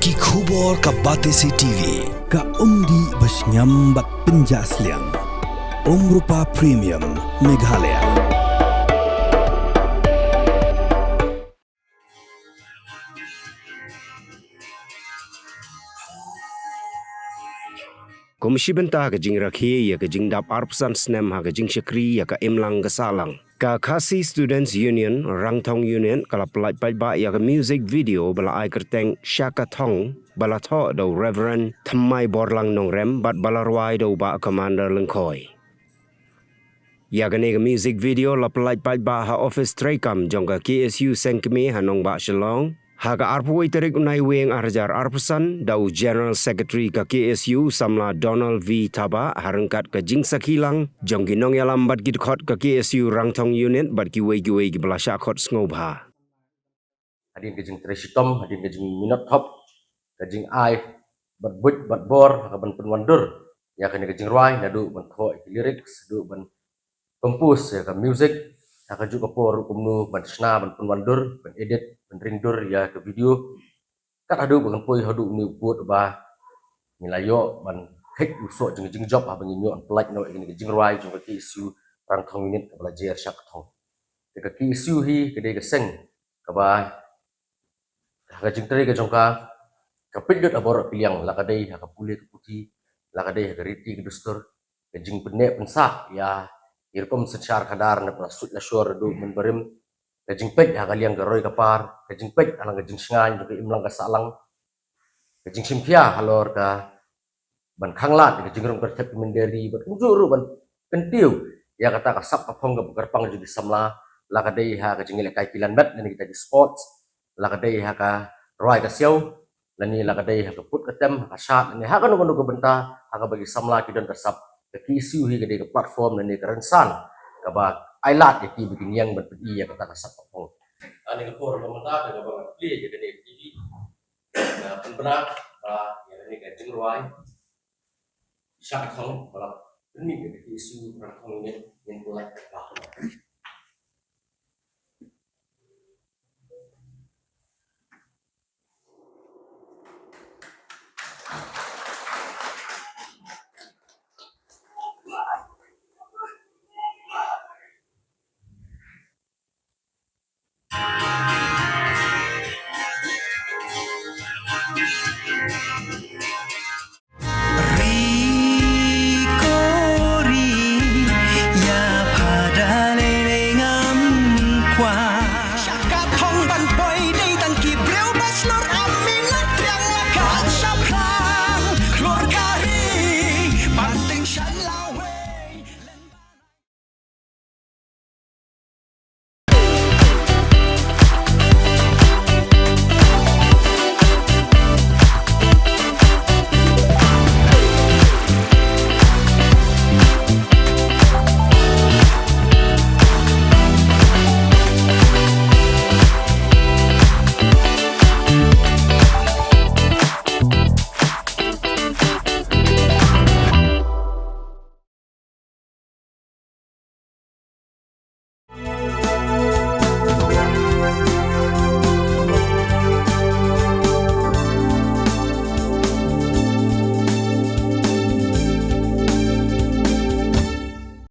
Ki khubor ka Batesi TV ka umdi basnyam bat penjaslian. Rupa Premium Meghalaya. Komisi bentah ke Jingrwai ya ke Jingdap Arpsan Snem ha ke Jingsyakri ya ke Imlang ke Salang. Ka Khasi Students Union, Rangthong Union kala pelaj ba ya ke music video bala ai kerteng Shaka Thong bala tho do Reverend Thammai Borlang Nongrem bat bala ruai do ba Commander Lyngkhuh. Ya ke ne ke music video la pelaj ba ha office trekam jong ka KSU Pynmih ha nong ba Shillong. Haga arpui terik unai weng arjar arpesan dau General Secretary ka KSU samla Donald V. Taba harengkat ke Jingsak hilang jong ginong yalam bat gidkhot ke KSU Rangthong Unit bat kiwei ki belasya khot ngobha. Hadin ke jing tresitom, hadin ke jing minot hop, ke jing ai bat but bat bor ka ban penwandur ya ke Jingrwai nadu ban tho lyrics du ban compose ya ke music ka juga por kumnu ban sna ban penwandur ban edit ban ringdur ya ke video kat adu ban poi hadu ni buat ba nilayo ban hek usok jing job ha ban nyo an plak no ke Jingrwai jong ke isu Rangthong unit ka belajar syak thong ke isu hi ke de ke seng ka ba ka jing tre ke jong ka pidot abor piliang la ka dei ka pule ke puti la ka dei ka riti ke dustur ke jing pene pensak ya irkom secar kadar na prasut la syur du men berim ke jing pet ha kaliang ke roi kapar ke jing pet alang ke jing sngan ke imlang ka salang ke jing simpia halor ka ban khanglat ke jing rom ka tep menderi bat ujuru ban kentiu ya kata ka sap ka phong ka gerpang jadi samla la ka dei ha ke jing le kai kilan bat ni kita di sports la ka dei ha ka roi ka siau lani la ka dei ha ka put ka tem ha shat ni ha ka no ka benta ha ka bagi samla ki don ka sap ke isu hi ke de platform lani ka rensan ka ba ailat ki bikin yang berpedi ya kata ka sap ka phong ani ka por pemata ka ba play je ke de TV na penbenak ba ya ni ka Jingrwai syak thong ba ni ke isu Rangthong ni yang mulai ka